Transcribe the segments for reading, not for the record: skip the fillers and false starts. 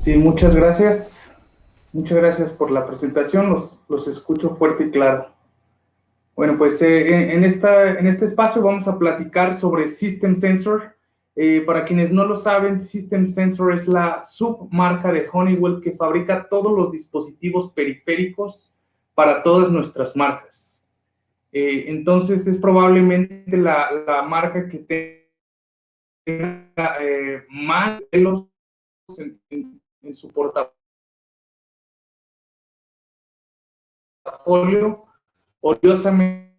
Sí, muchas gracias. Muchas gracias por la presentación. Los escucho fuerte y claro. Bueno, pues en este espacio vamos a platicar sobre System Sensor. Para quienes no lo saben, System Sensor es la submarca de Honeywell que fabrica todos los dispositivos periféricos para todas nuestras marcas. Entonces es probablemente la marca que tenga más modelos en su portafolio. Oriosamente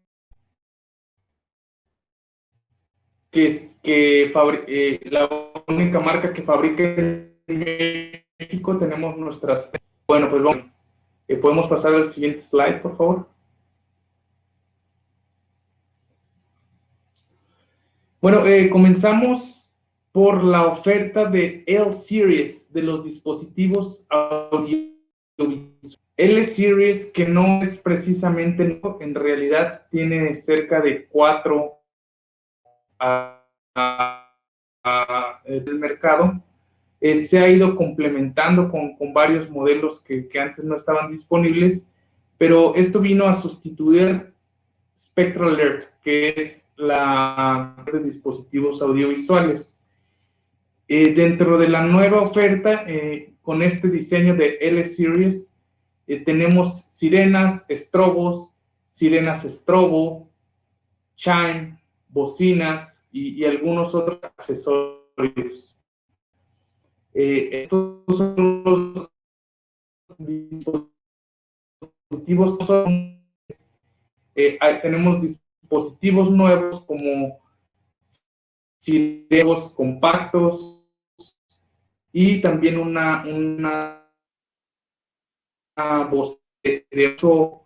la única marca que fabrica en México. Tenemos nuestras. Bueno, pues vamos. ¿Podemos pasar al siguiente slide, por favor? Bueno, comenzamos por la oferta de L-Series de los dispositivos audiovisuales. L-Series, que no es precisamente, en realidad tiene cerca de 4 del mercado. Se ha ido complementando con varios modelos que antes no estaban disponibles, pero esto vino a sustituir Spectral Alert, que es la de dispositivos audiovisuales. Dentro de la nueva oferta, con este diseño de L-Series, tenemos sirenas, estrobos, sirenas estrobo, chime, bocinas y algunos otros accesorios. Estos son los dispositivos. Tenemos dispositivos nuevos como sirenos compactos y también una voz de 8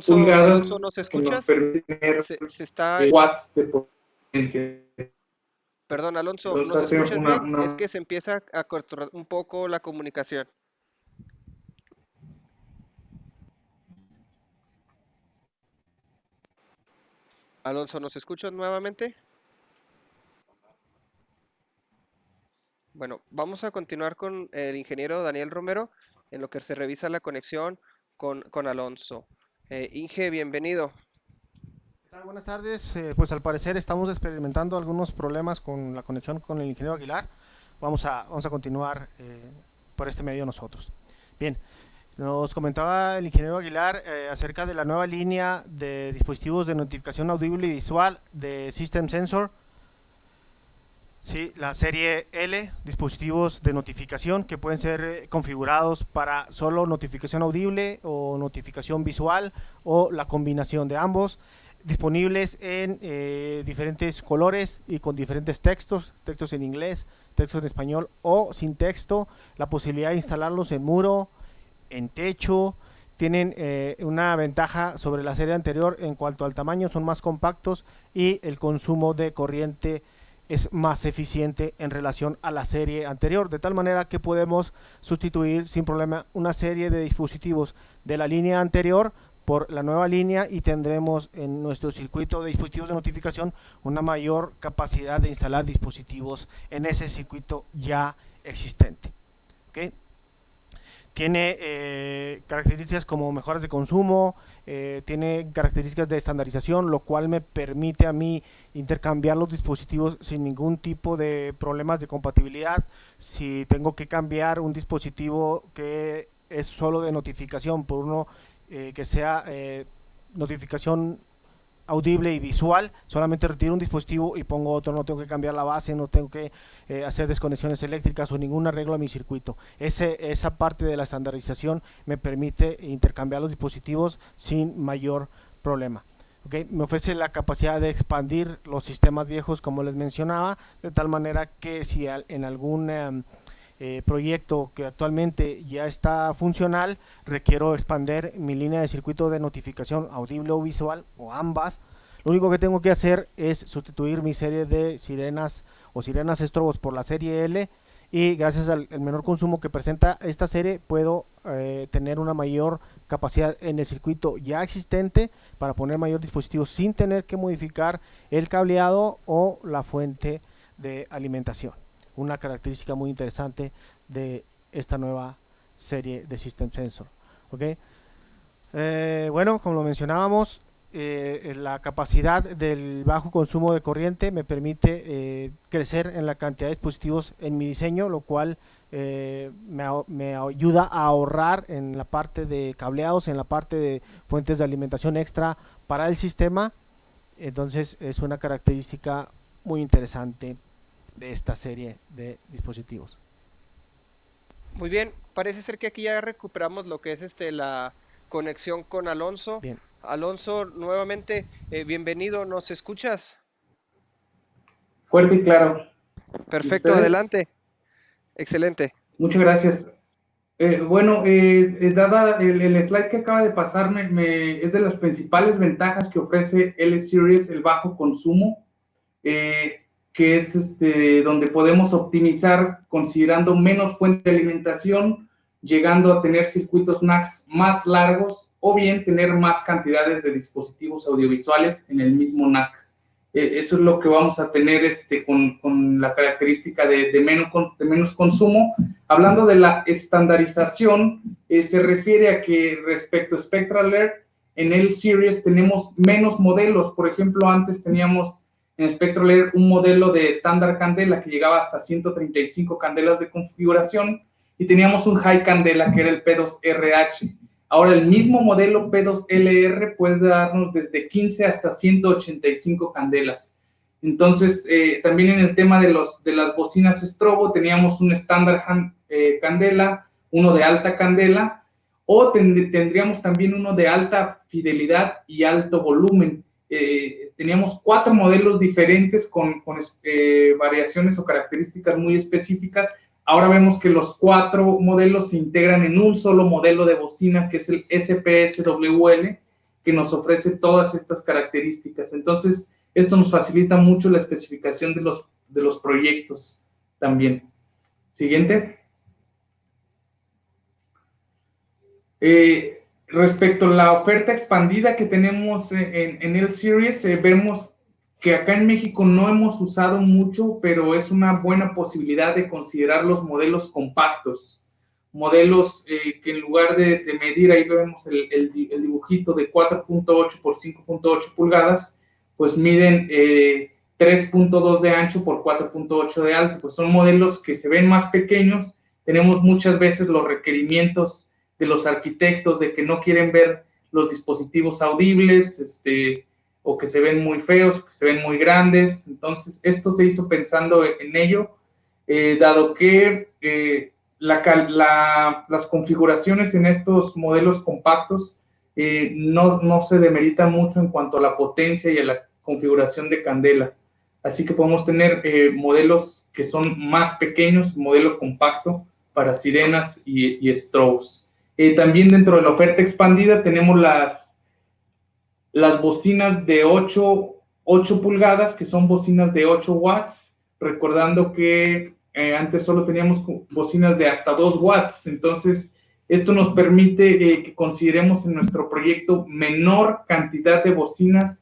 pulgadas. Alonso, ¿nos escuchas? Que nos permite tener se está... watts de potencia. Perdón, Alonso, Entonces, ¿nos escuchas bien? Es que se empieza a cortar un poco la comunicación. Alonso, ¿nos escuchas nuevamente? Bueno, vamos a continuar con el ingeniero Daniel Romero en lo que se revisa la conexión con Alonso. Inge, bienvenido. Buenas tardes. Pues al parecer estamos experimentando algunos problemas con la conexión con el ingeniero Aguilar. Vamos a continuar por este medio nosotros. Bien, nos comentaba el ingeniero Aguilar acerca de la nueva línea de dispositivos de notificación audible y visual de System Sensor. Sí, la serie L, dispositivos de notificación que pueden ser configurados para solo notificación audible o notificación visual o la combinación de ambos, disponibles en diferentes colores y con diferentes textos en inglés, textos en español o sin texto, la posibilidad de instalarlos en muro, en techo. Tienen una ventaja sobre la serie anterior en cuanto al tamaño, son más compactos y el consumo de corriente es más eficiente en relación a la serie anterior, de tal manera que podemos sustituir sin problema una serie de dispositivos de la línea anterior por la nueva línea y tendremos en nuestro circuito de dispositivos de notificación una mayor capacidad de instalar dispositivos en ese circuito ya existente. ¿Okay? Tiene características como mejoras de consumo, tiene características de estandarización, lo cual me permite a mí intercambiar los dispositivos sin ningún tipo de problemas de compatibilidad. Si tengo que cambiar un dispositivo que es solo de notificación por uno que sea notificación audible y visual, solamente retiro un dispositivo y pongo otro, no tengo que cambiar la base, no tengo que hacer desconexiones eléctricas o ningún arreglo a mi circuito. Esa parte de la estandarización me permite intercambiar los dispositivos sin mayor problema. ¿Okay? Me ofrece la capacidad de expandir los sistemas viejos, como les mencionaba, de tal manera que si en algún proyecto que actualmente ya está funcional, requiero expandir mi línea de circuito de notificación audible o visual o ambas, lo único que tengo que hacer es sustituir mi serie de sirenas o sirenas estrobos por la serie L y gracias al menor consumo que presenta esta serie puedo tener una mayor capacidad en el circuito ya existente para poner mayor dispositivo sin tener que modificar el cableado o la fuente de alimentación. una característica muy interesante de esta nueva serie de System Sensor. ¿Okay? Bueno, como lo mencionábamos, la capacidad del bajo consumo de corriente me permite crecer en la cantidad de dispositivos en mi diseño, lo cual me ayuda a ahorrar en la parte de cableados, en la parte de fuentes de alimentación extra para el sistema. Entonces es una característica muy interesante de esta serie de dispositivos. Muy bien, parece ser que aquí ya recuperamos lo que es la conexión con Alonso. Bien. Alonso, nuevamente, bienvenido, ¿nos escuchas? Fuerte y claro. Perfecto, ¿Ustedes? adelante. Excelente. Muchas gracias. Bueno, dada el slide que acaba de pasar, es de las principales ventajas que ofrece L-Series, el bajo consumo, que es donde podemos optimizar considerando menos fuente de alimentación, llegando a tener circuitos NACS más largos o bien tener más cantidades de dispositivos audiovisuales en el mismo NAC. Eso es lo que vamos a tener con la característica de menos consumo. Hablando de la estandarización, se refiere a que respecto a Spectral Alert, en L-Series tenemos menos modelos. Por ejemplo, antes teníamos en Spectral Alert un modelo de estándar candela que llegaba hasta 135 candelas de configuración y teníamos un high candela que era el P2RH. Ahora el mismo modelo P2LR puede darnos desde 15 hasta 185 candelas. Entonces, también en el tema de las bocinas Strobo teníamos un estándar candela, uno de alta candela, o tendríamos también uno de alta fidelidad y alto volumen. Teníamos 4 modelos diferentes con variaciones o características muy específicas. Ahora vemos que los 4 modelos se integran en un solo modelo de bocina, que es el SPS-WL, que nos ofrece todas estas características. Entonces, esto nos facilita mucho la especificación de los proyectos también. Siguiente. Respecto a la oferta expandida que tenemos en L-Series, vemos que acá en México no hemos usado mucho, pero es una buena posibilidad de considerar los modelos compactos. Modelos que en lugar de medir, ahí vemos el dibujito de 4.8 por 5.8 pulgadas, pues miden 3.2 de ancho por 4.8 de alto. Pues son modelos que se ven más pequeños. Tenemos muchas veces los requerimientos de los arquitectos de que no quieren ver los dispositivos audibles, o que se ven muy feos, que se ven muy grandes. Entonces, esto se hizo pensando en ello, dado que las configuraciones en estos modelos compactos no se demeritan mucho en cuanto a la potencia y a la configuración de candela. Así que podemos tener modelos que son más pequeños, modelo compacto para sirenas y strobes. También dentro de la oferta expandida tenemos las bocinas de 8 pulgadas, que son bocinas de 8 watts, recordando que antes solo teníamos bocinas de hasta 2 watts. Entonces, esto nos permite que consideremos en nuestro proyecto menor cantidad de bocinas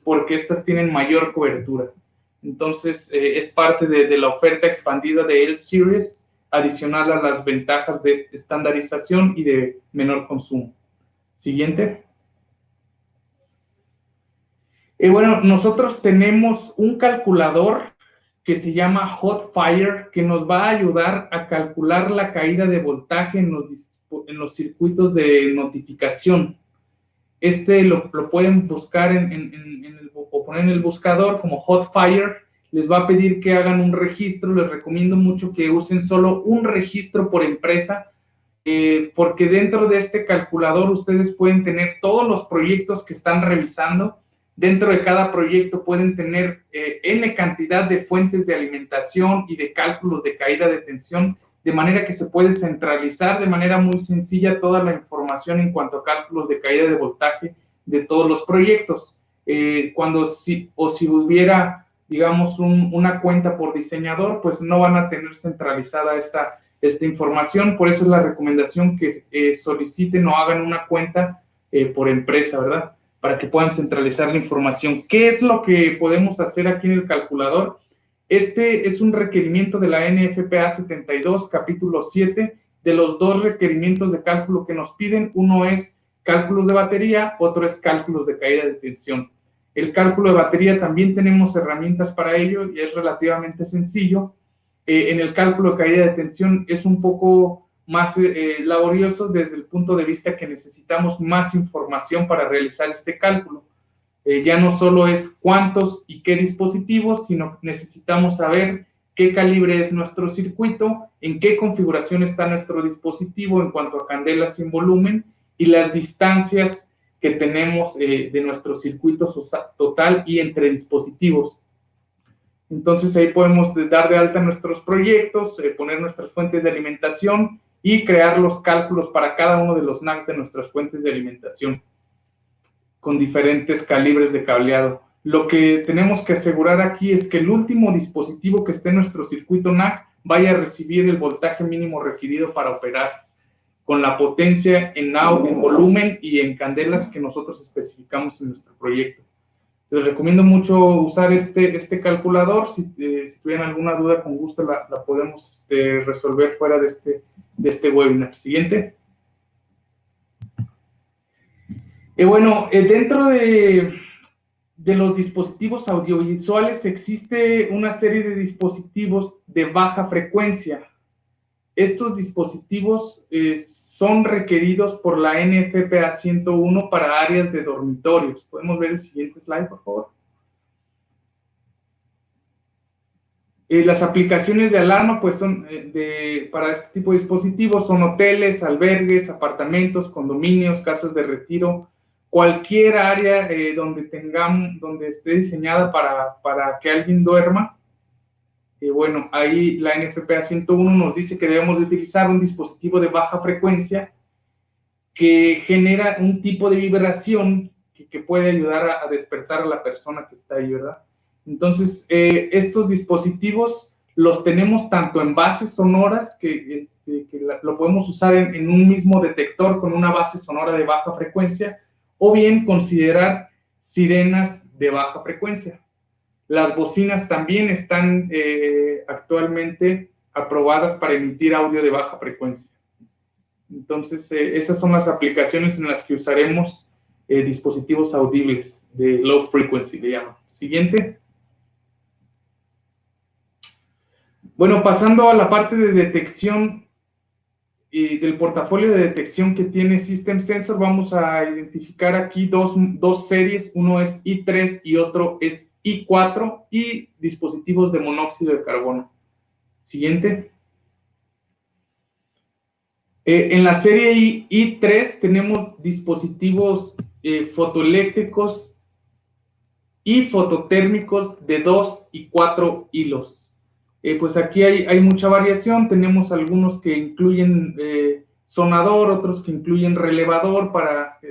porque estas tienen mayor cobertura. Entonces, es parte de la oferta expandida de L-Series, adicional a las ventajas de estandarización y de menor consumo. Siguiente. Bueno, nosotros tenemos un calculador que se llama Hotfire, que nos va a ayudar a calcular la caída de voltaje en los circuitos de notificación. Lo pueden buscar o poner en el buscador como Hotfire. Les va a pedir que hagan un registro. Les recomiendo mucho que usen solo un registro por empresa, porque dentro de este calculador ustedes pueden tener todos los proyectos que están revisando. Dentro de cada proyecto pueden tener N cantidad de fuentes de alimentación y de cálculos de caída de tensión, de manera que se puede centralizar de manera muy sencilla toda la información en cuanto a cálculos de caída de voltaje de todos los proyectos. Si hubiera, digamos, una cuenta por diseñador, pues no van a tener centralizada esta información. Por eso es la recomendación que soliciten o hagan una cuenta por empresa, ¿verdad?, para que puedan centralizar la información. ¿Qué es lo que podemos hacer aquí en el calculador? Este es un requerimiento de la NFPA 72, capítulo 7, de los dos requerimientos de cálculo que nos piden. Uno es cálculos de batería, otro es cálculos de caída de tensión. El cálculo de batería también tenemos herramientas para ello y es relativamente sencillo. En el cálculo de caída de tensión es un poco más laborioso desde el punto de vista que necesitamos más información para realizar este cálculo. Ya no solo es cuántos y qué dispositivos, sino necesitamos saber qué calibre es nuestro circuito, en qué configuración está nuestro dispositivo en cuanto a candelas sin volumen y las distancias que tenemos de nuestro circuito total y entre dispositivos. Entonces ahí podemos dar de alta nuestros proyectos, poner nuestras fuentes de alimentación y crear los cálculos para cada uno de los NAC de nuestras fuentes de alimentación con diferentes calibres de cableado. Lo que tenemos que asegurar aquí es que el último dispositivo que esté en nuestro circuito NAC vaya a recibir el voltaje mínimo requerido para operar, con la potencia en volumen y en candelas que nosotros especificamos en nuestro proyecto. Les recomiendo mucho usar este calculador. Si tuvieran alguna duda, con gusto la podemos resolver fuera de este webinar. Siguiente. Bueno, dentro de los dispositivos audiovisuales existe una serie de dispositivos de baja frecuencia. Estos dispositivos son requeridos por la NFPA 101 para áreas de dormitorios. ¿Podemos ver el siguiente slide, por favor? Las aplicaciones de alarma pues son para este tipo de dispositivos son hoteles, albergues, apartamentos, condominios, casas de retiro, cualquier área donde esté diseñada para que alguien duerma. Bueno, ahí la NFPA 101 nos dice que debemos de utilizar un dispositivo de baja frecuencia que genera un tipo de vibración que puede ayudar a despertar a la persona que está ahí, ¿verdad? Entonces, estos dispositivos los tenemos tanto en bases sonoras, que lo podemos usar en un mismo detector con una base sonora de baja frecuencia, o bien considerar sirenas de baja frecuencia. Las bocinas también están actualmente aprobadas para emitir audio de baja frecuencia. Entonces, esas son las aplicaciones en las que usaremos dispositivos audibles de low frequency, le llaman. Siguiente. Bueno, pasando a la parte de detección del portafolio de detección que tiene System Sensor, vamos a identificar aquí dos series. Uno es I3 y otro es I4 y dispositivos de monóxido de carbono. Siguiente. En la serie I3 tenemos dispositivos fotoeléctricos y fototérmicos de 2 y 4 hilos. Pues aquí hay mucha variación. Tenemos algunos que incluyen sonador, otros que incluyen relevador,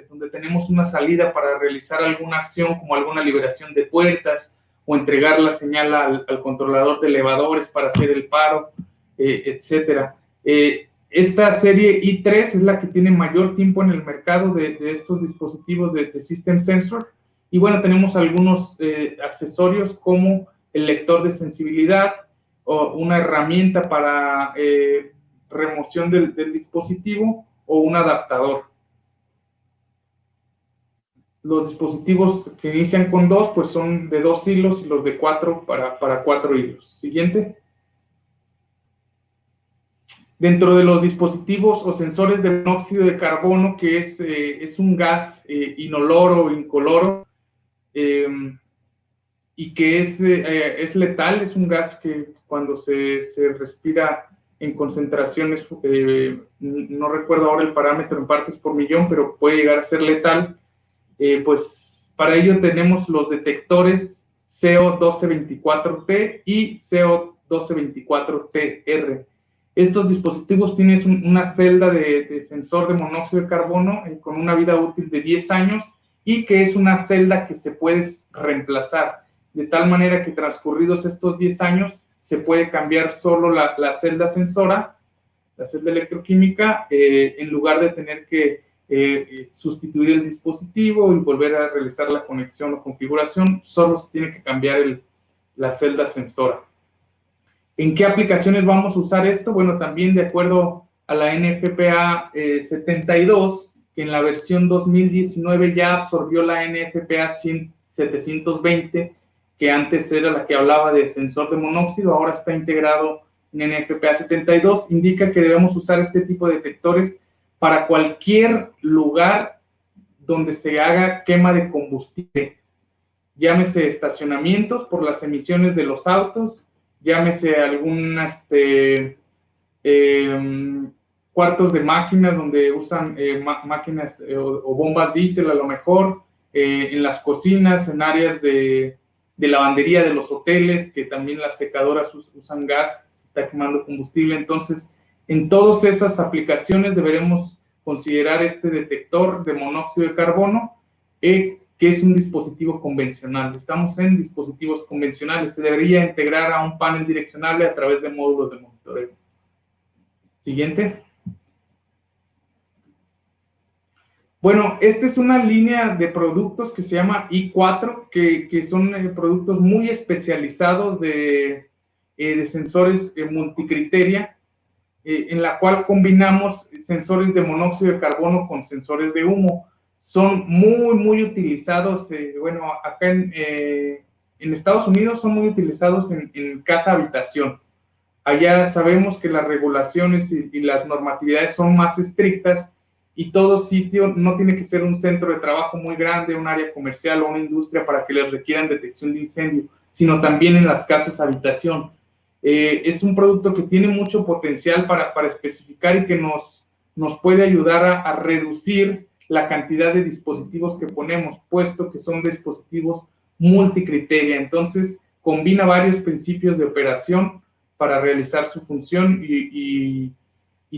donde tenemos una salida para realizar alguna acción como alguna liberación de puertas o entregar la señal al controlador de elevadores para hacer el paro, etcétera. Esta serie I3 es la que tiene mayor tiempo en el mercado de estos dispositivos de System Sensor. Y bueno, tenemos algunos accesorios como el lector de sensibilidad o una herramienta para remoción del dispositivo o un adaptador. Los dispositivos que inician con 2 pues son de 2 hilos y los de 4 para 4 hilos. Siguiente. Dentro de los dispositivos o sensores de monóxido de carbono, que es un gas inoloro o incoloro, y que es letal, es un gas que cuando se respira en concentraciones, no recuerdo ahora el parámetro en partes por millón, pero puede llegar a ser letal. Pues para ello tenemos los detectores CO1224T y CO1224TR. Estos dispositivos tienen una celda de sensor de monóxido de carbono con una vida útil de 10 años y que es una celda que se puede reemplazar, de tal manera que transcurridos estos 10 años se puede cambiar solo la celda sensora, la celda electroquímica, en lugar de tener que sustituir el dispositivo y volver a realizar la conexión o configuración, solo se tiene que cambiar la celda sensora. ¿En qué aplicaciones vamos a usar esto? Bueno, también de acuerdo a la NFPA 72, que en la versión 2019 ya absorbió la NFPA 720, que antes era la que hablaba de sensor de monóxido, ahora está integrado en NFPA 72, indica que debemos usar este tipo de detectores para cualquier lugar donde se haga quema de combustible, llámese estacionamientos por las emisiones de los autos, llámese algún cuartos de máquinas donde usan máquinas o bombas diésel a lo mejor, en las cocinas, en áreas de lavandería de los hoteles, que también las secadoras usan gas, se está quemando combustible. Entonces, en todas esas aplicaciones deberemos considerar este detector de monóxido de carbono, que es un dispositivo convencional. Estamos en dispositivos convencionales. Se debería integrar a un panel direccionable a través de módulos de monitoreo. Siguiente. Bueno, esta es una línea de productos que se llama I4, que son productos muy especializados de sensores multicriteria, en la cual combinamos sensores de monóxido de carbono con sensores de humo. Son muy utilizados, bueno, acá en Estados Unidos son muy utilizados en casa-habitación. Allá sabemos que las regulaciones y las normatividades son más estrictas, y todo sitio no tiene que ser un centro de trabajo muy grande, un área comercial o una industria para que les requieran detección de incendio, sino también en las casas habitación. Es un producto que tiene mucho potencial para especificar y que nos puede ayudar a reducir la cantidad de dispositivos que ponemos, puesto que son dispositivos multicriteria. Entonces, combina varios principios de operación para realizar su función y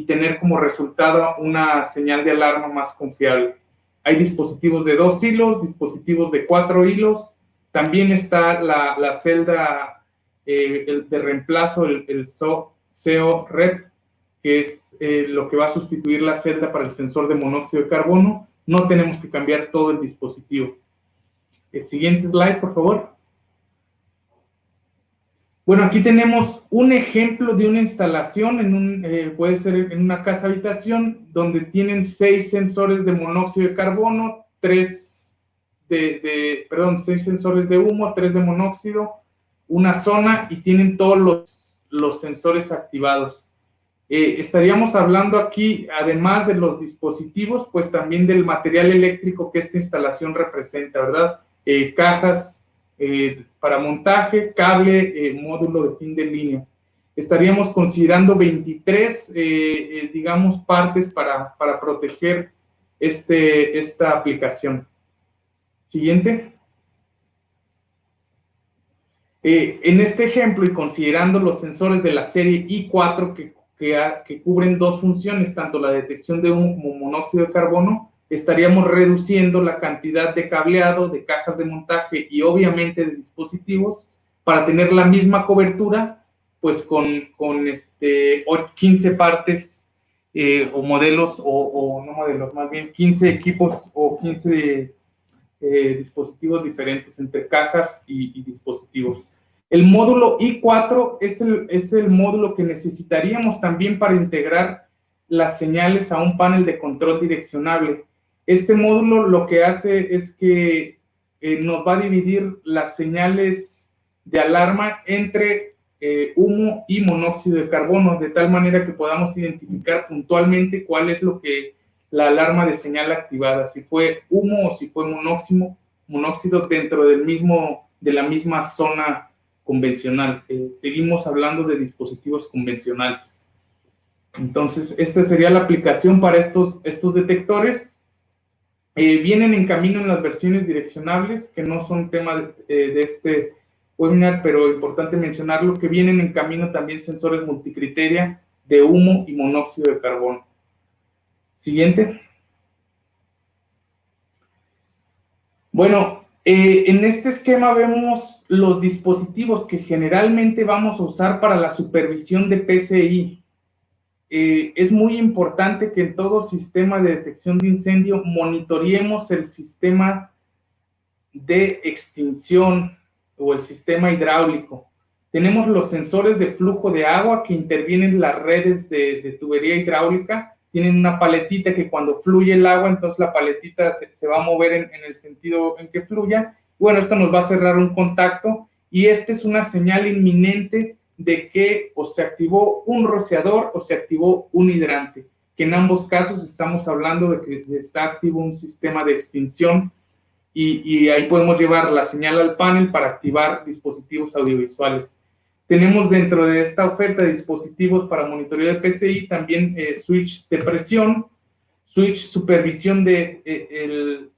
tener como resultado una señal de alarma más confiable. Hay dispositivos de 2 hilos, dispositivos de 4 hilos, también está la celda de reemplazo, el CO-REP, que es lo que va a sustituir la celda para el sensor de monóxido de carbono. No tenemos que cambiar todo el dispositivo. Siguiente slide, por favor. Bueno, aquí tenemos un ejemplo de una instalación, puede ser en una casa habitación, donde tienen 6 sensores de monóxido de carbono, 6 sensores de humo, 3 de monóxido, una zona, y tienen todos los sensores activados. Estaríamos hablando aquí, además de los dispositivos, pues también del material eléctrico que esta instalación representa, ¿verdad? Cajas para montaje, cable, módulo de fin de línea. Estaríamos considerando 23, digamos, partes para proteger esta aplicación. Siguiente. En este ejemplo, y considerando los sensores de la serie I4 que cubren 2 funciones, tanto la detección de humo como monóxido de carbono, estaríamos reduciendo la cantidad de cableado, de cajas de montaje y obviamente de dispositivos para tener la misma cobertura, pues con 15 partes o modelos, o no modelos, más bien 15 equipos o 15 dispositivos diferentes entre cajas y dispositivos. El módulo I4 es el módulo que necesitaríamos también para integrar las señales a un panel de control direccionable. Este módulo lo que hace es que nos va a dividir las señales de alarma entre humo y monóxido de carbono, de tal manera que podamos identificar puntualmente cuál es la alarma de señal activada, si fue humo o si fue monóxido dentro de la misma zona convencional. Seguimos hablando de dispositivos convencionales. Entonces, esta sería la aplicación para estos detectores. Vienen en camino en las versiones direccionables, que no son tema de este webinar, pero importante mencionarlo, que vienen en camino también sensores multicriteria de humo y monóxido de carbono. Siguiente. Bueno, en este esquema vemos los dispositivos que generalmente vamos a usar para la supervisión de PCI. Es muy importante que en todo sistema de detección de incendio monitoreemos el sistema de extinción o el sistema hidráulico. Tenemos los sensores de flujo de agua que intervienen en las redes de tubería hidráulica. Tienen una paletita que cuando fluye el agua, entonces la paletita se va a mover en el sentido en que fluya. Bueno, esto nos va a cerrar un contacto y esta es una señal inminente de que o se activó un rociador o se activó un hidrante, que en ambos casos estamos hablando de que está activo un sistema de extinción y ahí podemos llevar la señal al panel para activar dispositivos audiovisuales. Tenemos dentro de esta oferta de dispositivos para monitoreo de PCI también switch de presión, switch supervisión de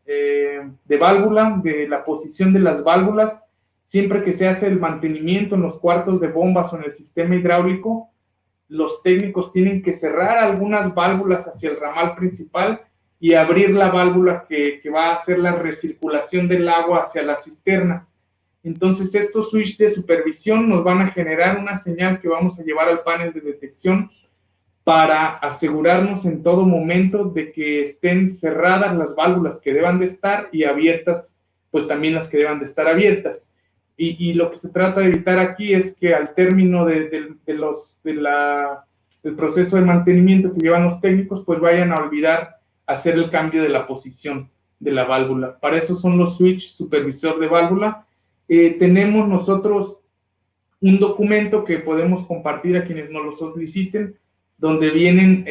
válvula, de la posición de las válvulas. Siempre que se hace el mantenimiento en los cuartos de bombas o en el sistema hidráulico, los técnicos tienen que cerrar algunas válvulas hacia el ramal principal y abrir la válvula que va a hacer la recirculación del agua hacia la cisterna. Entonces, estos switches de supervisión nos van a generar una señal que vamos a llevar al panel de detección para asegurarnos en todo momento de que estén cerradas las válvulas que deban de estar y abiertas, pues también las que deban de estar abiertas. Y lo que se trata de evitar aquí es que al término del proceso de mantenimiento que llevan los técnicos, pues vayan a olvidar hacer el cambio de la posición de la válvula. Para eso son los switch supervisor de válvula. Tenemos nosotros un documento que podemos compartir a quienes nos lo soliciten, donde vienen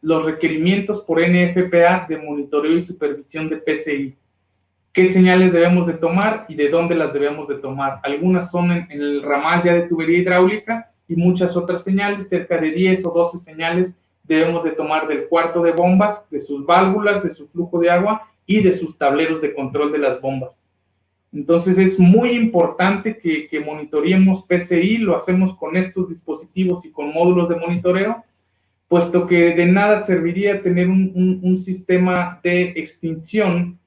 los requerimientos por NFPA de monitoreo y supervisión de PCI. ¿Qué señales debemos de tomar y de dónde las debemos de tomar? Algunas son en el ramal ya de tubería hidráulica y muchas otras señales, cerca de 10 o 12 señales debemos de tomar del cuarto de bombas, de sus válvulas, de su flujo de agua y de sus tableros de control de las bombas. Entonces es muy importante que monitoreemos PCI, lo hacemos con estos dispositivos y con módulos de monitoreo, puesto que de nada serviría tener un sistema de extinción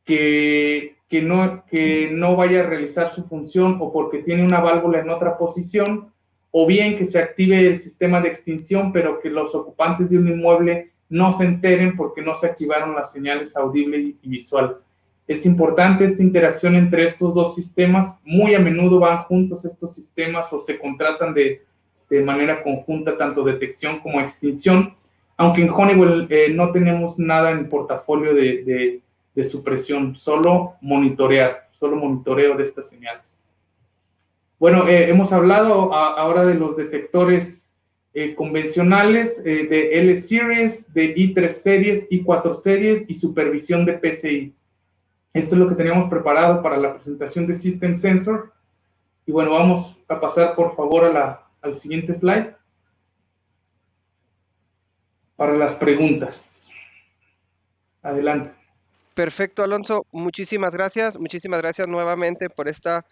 que no vaya a realizar su función o porque tiene una válvula en otra posición, o bien que se active el sistema de extinción, pero que los ocupantes de un inmueble no se enteren porque no se activaron las señales audible y visual. Es importante esta interacción entre estos dos sistemas. Muy a menudo van juntos estos sistemas o se contratan de manera conjunta, tanto detección como extinción, aunque en Honeywell no tenemos nada en el portafolio de supresión, solo monitoreo de estas señales. Bueno, hemos hablado ahora de los detectores convencionales, de L-Series, de I3 Series, I4 Series y supervisión de PCI. Esto es lo que teníamos preparado para la presentación de System Sensor. Y bueno, vamos a pasar por favor al siguiente slide para las preguntas. Adelante. Perfecto, Alonso. Muchísimas gracias. Muchísimas gracias nuevamente por esta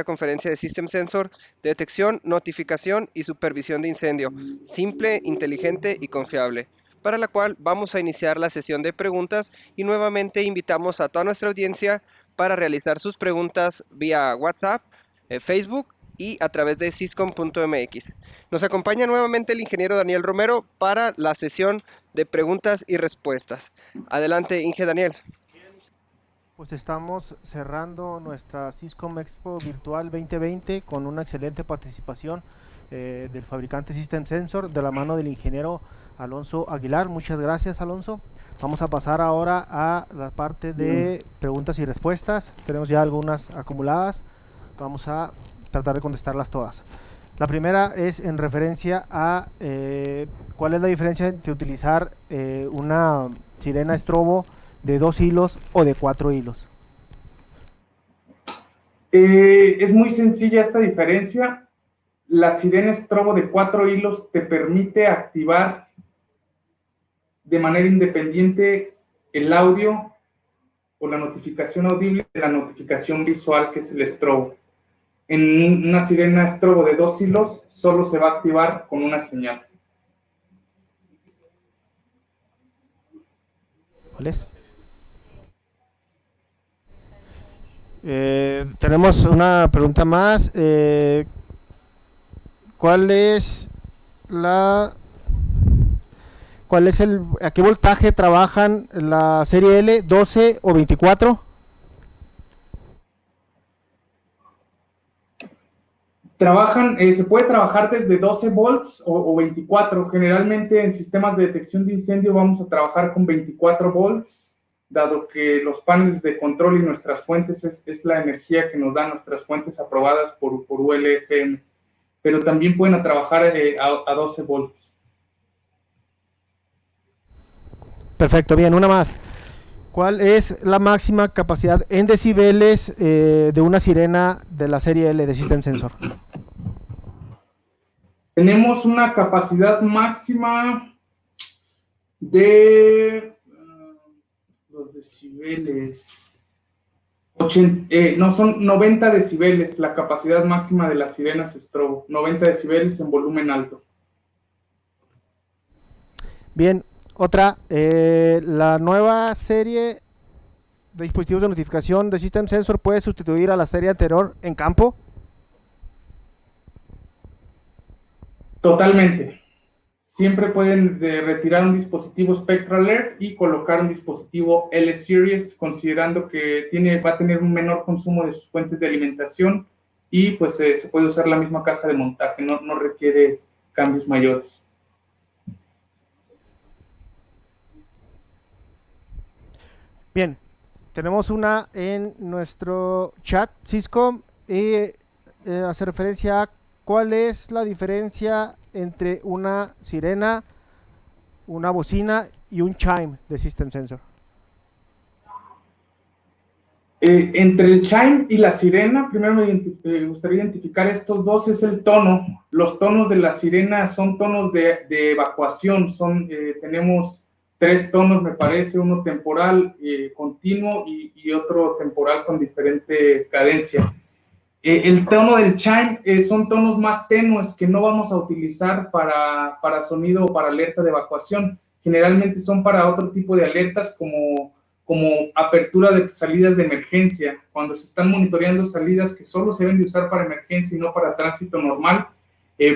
conferencia de System Sensor, detección, notificación y supervisión de incendio. Simple, inteligente y confiable. Para la cual vamos a iniciar la sesión de preguntas y nuevamente invitamos a toda nuestra audiencia para realizar sus preguntas vía WhatsApp, Facebook y a través de syscom.mx. Nos acompaña nuevamente el ingeniero Daniel Romero para la sesión de preguntas y respuestas. Adelante, Inge Daniel. Pues estamos cerrando nuestra Syscom Expo Virtual 2020 con una excelente participación del fabricante System Sensor de la mano del ingeniero Alonso Aguilar. Muchas gracias, Alonso. Vamos a pasar ahora a la parte de preguntas y respuestas. Tenemos ya algunas acumuladas. Vamos a tratar de contestarlas todas. La primera es en referencia a cuál es la diferencia entre utilizar una sirena estrobo de 2 hilos o de 4 hilos. Es muy sencilla esta diferencia. La sirena estrobo de 4 hilos te permite activar de manera independiente el audio o la notificación audible de la notificación visual, que es el estrobo. En una sirena estrobo de 2 hilos solo se va a activar con una señal. ¿Cuál es? Tenemos una pregunta más. ¿A qué voltaje trabajan la serie L, 12 o 24? Se puede trabajar desde 12 volts o 24. Generalmente en sistemas de detección de incendio vamos a trabajar con 24 volts, dado que los paneles de control y nuestras fuentes es la energía que nos dan nuestras fuentes aprobadas por ULFM. Pero también pueden trabajar a 12 volts. Perfecto, bien, una más. ¿Cuál es la máxima capacidad en decibeles de una sirena de la serie L de System Sensor? Tenemos una capacidad máxima de los decibeles. No, son 90 decibeles la capacidad máxima de las sirenas Strobo. 90 decibeles en volumen alto. Bien, otra. La nueva serie de dispositivos de notificación de System Sensor puede sustituir a la serie anterior en campo. Totalmente. Siempre pueden retirar un dispositivo Spectral Alert y colocar un dispositivo L-Series, considerando que va a tener un menor consumo de sus fuentes de alimentación y pues se puede usar la misma caja de montaje, no requiere cambios mayores. Bien, tenemos una en nuestro chat Cisco y hace referencia a cuál es la diferencia entre una sirena, una bocina y un chime de System Sensor. Entre el chime y la sirena, primero me gustaría identificar estos dos, es el tono. Los tonos de la sirena son tonos de evacuación, tenemos 3 tonos, me parece, uno temporal, continuo y otro temporal con diferente cadencia. El tono del chime son tonos más tenues que no vamos a utilizar para sonido o para alerta de evacuación. Generalmente son para otro tipo de alertas como apertura de salidas de emergencia. Cuando se están monitoreando salidas que solo se deben de usar para emergencia y no para tránsito normal,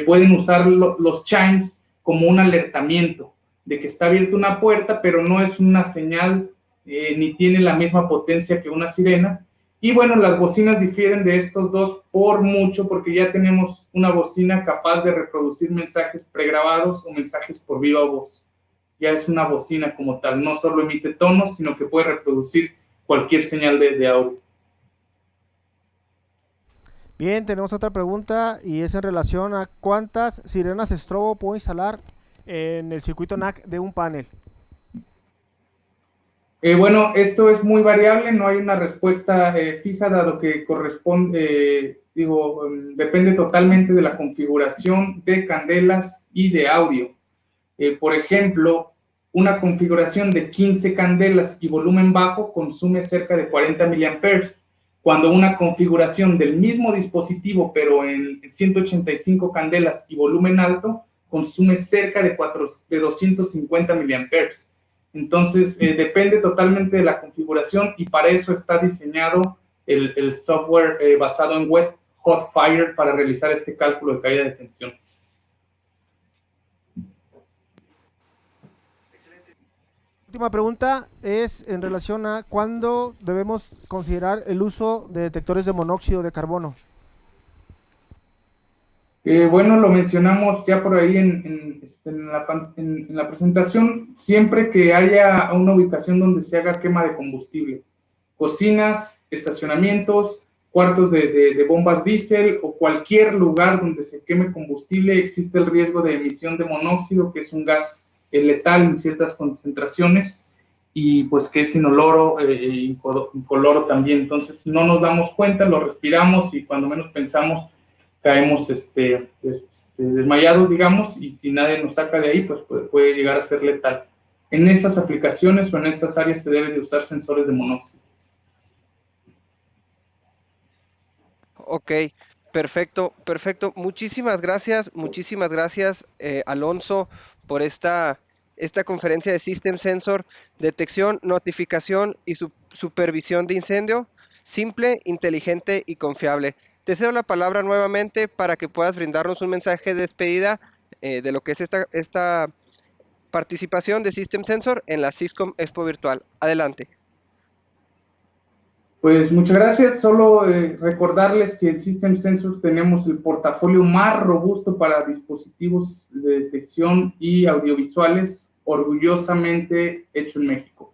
pueden usar los chimes como un alertamiento de que está abierta una puerta, pero no es una señal ni tiene la misma potencia que una sirena. Y bueno, las bocinas difieren de estos dos por mucho, porque ya tenemos una bocina capaz de reproducir mensajes pregrabados o mensajes por viva voz. Ya es una bocina como tal, no solo emite tonos, sino que puede reproducir cualquier señal de audio. Bien, tenemos otra pregunta y es en relación a cuántas sirenas Strobo puedo instalar en el circuito NAC de un panel. Bueno, esto es muy variable, no hay una respuesta fija, dado que depende totalmente de la configuración de candelas y de audio. Por ejemplo, una configuración de 15 candelas y volumen bajo consume cerca de 40 miliamperes, cuando una configuración del mismo dispositivo, pero en 185 candelas y volumen alto, consume cerca de 250 miliamperes. Entonces, depende totalmente de la configuración y para eso está diseñado el software basado en Wet Hot Fire para realizar este cálculo de caída de tensión. Última pregunta es en relación a cuándo debemos considerar el uso de detectores de monóxido de carbono. Bueno, lo mencionamos ya por ahí en la presentación, siempre que haya una ubicación donde se haga quema de combustible. Cocinas, estacionamientos, cuartos de bombas diésel o cualquier lugar donde se queme combustible, existe el riesgo de emisión de monóxido, que es un gas letal en ciertas concentraciones y pues que es inoloro y incoloro también. Entonces, no nos damos cuenta, lo respiramos y cuando menos pensamos caemos desmayados, digamos, y si nadie nos saca de ahí, pues puede llegar a ser letal. En estas aplicaciones o en estas áreas se deben de usar sensores de monóxido. Ok, perfecto. Muchísimas gracias, Alonso, por esta conferencia de System Sensor, detección, notificación y supervisión de incendio, simple, inteligente y confiable. Te cedo la palabra nuevamente para que puedas brindarnos un mensaje de despedida de lo que es esta participación de System Sensor en la Syscom Expo Virtual. Adelante. Pues muchas gracias. Solo recordarles que en System Sensor tenemos el portafolio más robusto para dispositivos de detección y audiovisuales, orgullosamente hecho en México.